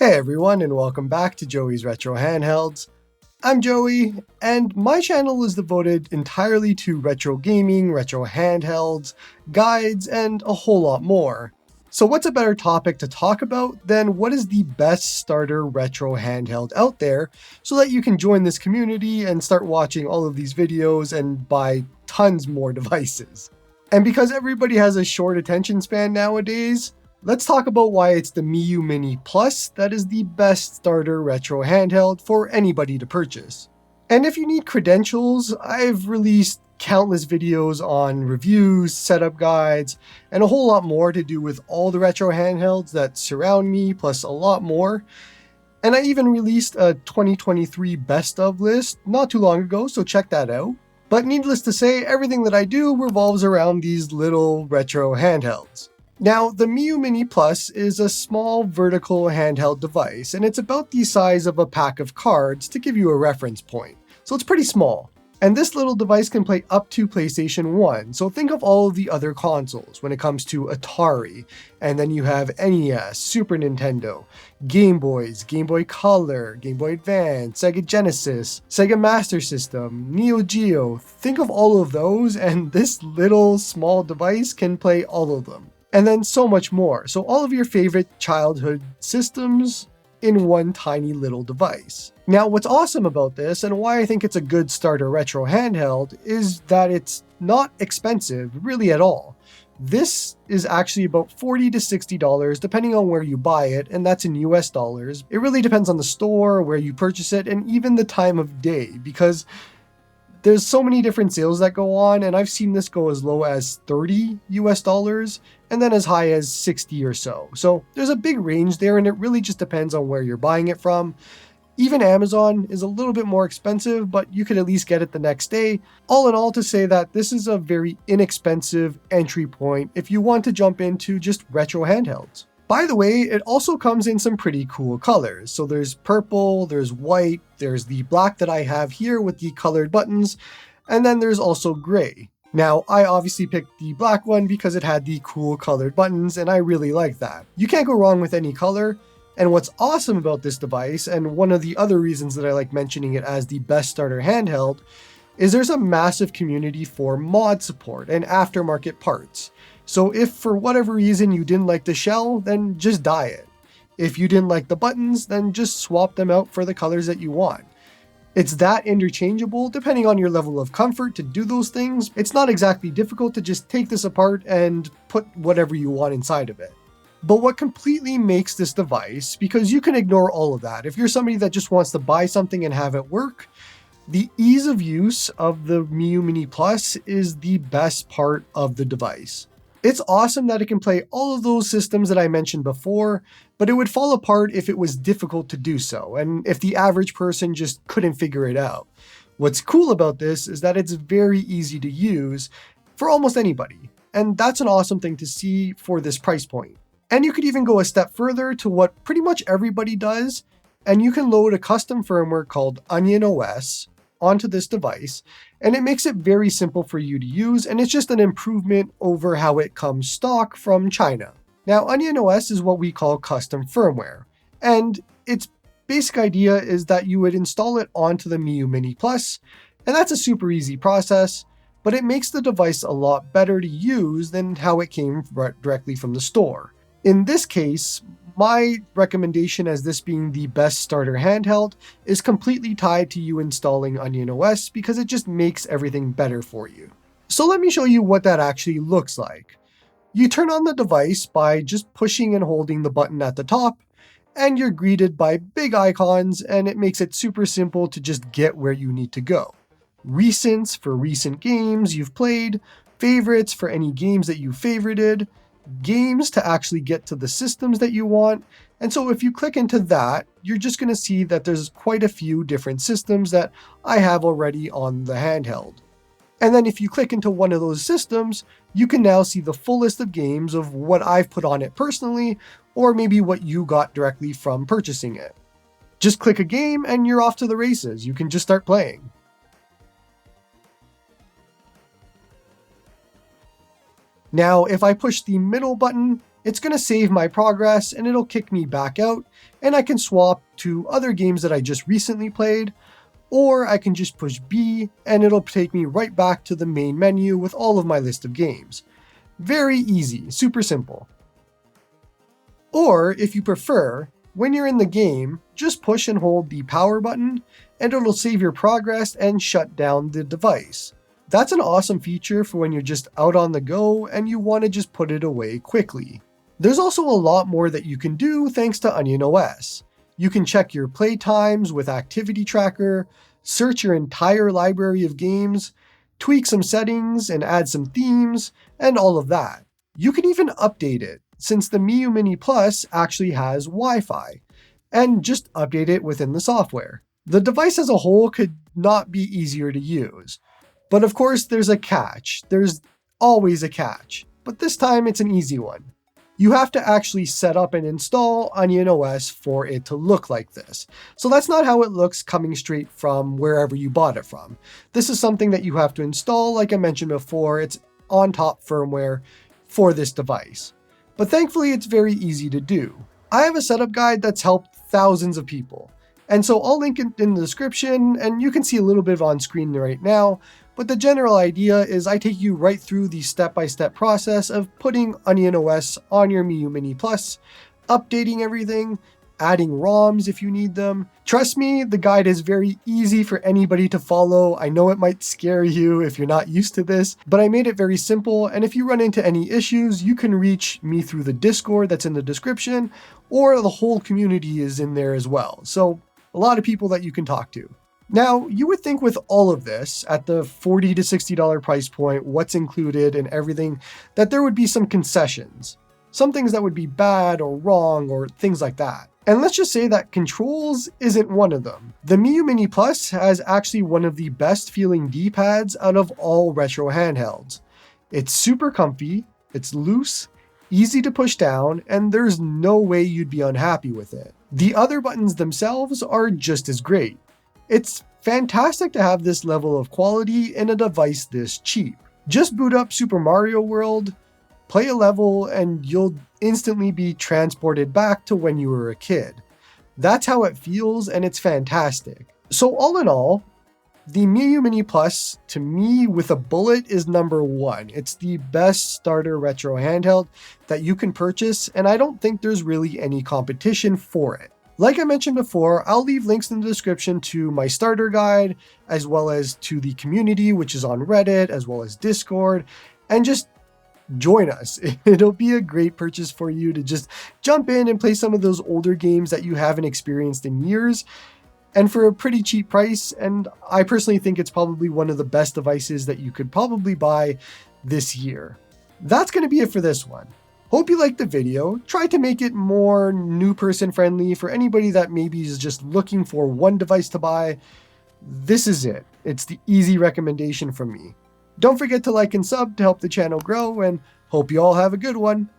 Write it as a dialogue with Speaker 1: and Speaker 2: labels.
Speaker 1: Hey everyone, and welcome back to Joey's Retro Handhelds. I'm Joey, and my channel is devoted entirely to retro gaming, retro handhelds, guides, and a whole lot more. So what's a better topic to talk about than what is the best starter retro handheld out there, so that you can join this community and start watching all of these videos and buy tons more devices. And because everybody has a short attention span nowadays, let's talk about why it's the Miyoo Mini Plus that is the best starter retro handheld for anybody to purchase. And if you need credentials, I've released countless videos on reviews, setup guides, and a whole lot more to do with all the retro handhelds that surround me, plus a lot more. And I even released a 2023 best of list not too long ago, so check that out. But needless to say, everything that I do revolves around these little retro handhelds. Now, the Miyoo Mini Plus is a small vertical handheld device, and it's about the size of a pack of cards to give you a reference point. So it's pretty small. And this little device can play up to PlayStation 1, so think of all of the other consoles when it comes to Atari, and then you have NES, Super Nintendo, Game Boys, Game Boy Color, Game Boy Advance, Sega Genesis, Sega Master System, Neo Geo. Think of all of those, and this little small device can play all of them. And then so much more. So all of your favorite childhood systems in one tiny little device. Now, what's awesome about this, and why I think it's a good starter retro handheld, is that it's not expensive really at all. This is actually about $40 to $60 depending on where you buy it, and that's in US dollars. It really depends on the store, where you purchase it, and even the time of day, because there's so many different sales that go on, and I've seen this go as low as $30 US dollars and then as high as 60 or so. So there's a big range there, and it really just depends on where you're buying it from. Even Amazon is a little bit more expensive, but you could at least get it the next day. All in all, to say that this is a very inexpensive entry point if you want to jump into just retro handhelds. By the way, it also comes in some pretty cool colors. So there's purple, there's white, there's the black that I have here with the colored buttons, and then there's also gray. Now, I obviously picked the black one because it had the cool colored buttons, and I really like that. You can't go wrong with any color. And what's awesome about this device, and one of the other reasons that I like mentioning it as the best starter handheld, is there's a massive community for mod support and aftermarket parts. So if for whatever reason you didn't like the shell, then just dye it. If you didn't like the buttons, then just swap them out for the colors that you want. It's that interchangeable depending on your level of comfort to do those things. It's not exactly difficult to just take this apart and put whatever you want inside of it. But what completely makes this device, because you can ignore all of that, if you're somebody that just wants to buy something and have it work, the ease of use of the Miyoo Mini Plus is the best part of the device. It's awesome that it can play all of those systems that I mentioned before, but it would fall apart if it was difficult to do so, and if the average person just couldn't figure it out. What's cool about this is that it's very easy to use for almost anybody, and that's an awesome thing to see for this price point. And you could even go a step further to what pretty much everybody does, and you can load a custom firmware called Onion OS onto this device, and it makes it very simple for you to use, and it's just an improvement over how it comes stock from China. Now, Onion OS is what we call custom firmware, and its basic idea is that you would install it onto the Miyoo Mini Plus, and that's a super easy process, but it makes the device a lot better to use than how it came directly from the store. In this case, my recommendation as this being the best starter handheld is completely tied to you installing Onion OS because it just makes everything better for you. So let me show you what that actually looks like. You turn on the device by just pushing and holding the button at the top, and you're greeted by big icons, and it makes it super simple to just get where you need to go. Recents for recent games you've played, favorites for any games that you favorited, games to actually get to the systems that you want. And so if you click into that, you're just going to see that there's quite a few different systems that I have already on the handheld. And then if you click into one of those systems, you can now see the full list of games of what I've put on it personally, or maybe what you got directly from purchasing it. Just click a game and you're off to the races. You can just start playing. 。 . 。 . 。 . 。 . . . . . . . . . 。 . . . . 。 . 。 . 。 . 。 . 。 . 。 . 。 . 。 . 。 . 。 . 。 . 。 . 。 . 。 . 。 . 。 . 。Now, if I push the middle button, it's going to save my progress and it'll kick me back out, and I can swap to other games that I just recently played, or I can just push B and it'll take me right back to the main menu with all of my list of games. Very easy, super simple. Or if you prefer, when you're in the game, just push and hold the power button and it'll save your progress and shut down the device. That's an awesome feature for when you're just out on the go and you want to just put it away quickly. There's also a lot more that you can do thanks to Onion OS. You can check your play times with Activity Tracker, search your entire library of games, tweak some settings and add some themes, and all of that. You can even update it, since the Miu Mini Plus actually has Wi-Fi, and just update it within the software. The device as a whole could not be easier to use. But of course, there's a catch. There's always a catch. But this time, it's an easy one. You have to actually set up and install Onion OS for it to look like this. So that's not how it looks coming straight from wherever you bought it from. This is something that you have to install, like I mentioned before. It's on top firmware for this device. But thankfully, it's very easy to do. I have a setup guide that's helped thousands of people. And so I'll link it in the description, and you can see a little bit on screen right now. But the general idea is I take you right through the step-by-step process of putting Onion OS on your Miu Mini Plus, updating everything, adding ROMs if you need them. Trust me, the guide is very easy for anybody to follow. I know it might scare you if you're not used to this, but I made it very simple, and if you run into any issues, you can reach me through the Discord that's in the description, or the whole community is in there as well. So a lot of people that you can talk to. Now, you would think with all of this, at the $40 to $60 price point, what's included and everything, that there would be some concessions. Some things that would be bad or wrong or things like that. And let's just say that controls isn't one of them. The Miu Mini Plus has actually one of the best feeling D-pads out of all retro handhelds. It's super comfy, it's loose, easy to push down, and there's no way you'd be unhappy with it. The other buttons themselves are just as great. It's fantastic to have this level of quality in a device this cheap. Just boot up Super Mario World, play a level, and you'll instantly be transported back to when you were a kid. That's how it feels, and it's fantastic. So all in all, the Miu Mini Plus, to me, with a bullet, is number one. It's the best starter retro handheld that you can purchase, and I don't think there's really any competition for it. Like I mentioned before, I'll leave links in the description to my starter guide, as well as to the community, which is on Reddit, as well as Discord, and just join us. It'll be a great purchase for you to just jump in and play some of those older games that you haven't experienced in years, and for a pretty cheap price. And I personally think it's probably one of the best devices that you could probably buy this year. That's going to be it for this one. Hope you liked the video. Try to make it more new person friendly for anybody that maybe is just looking for one device to buy. This is it. It's the easy recommendation from me. Don't forget to like and sub to help the channel grow, and hope you all have a good one.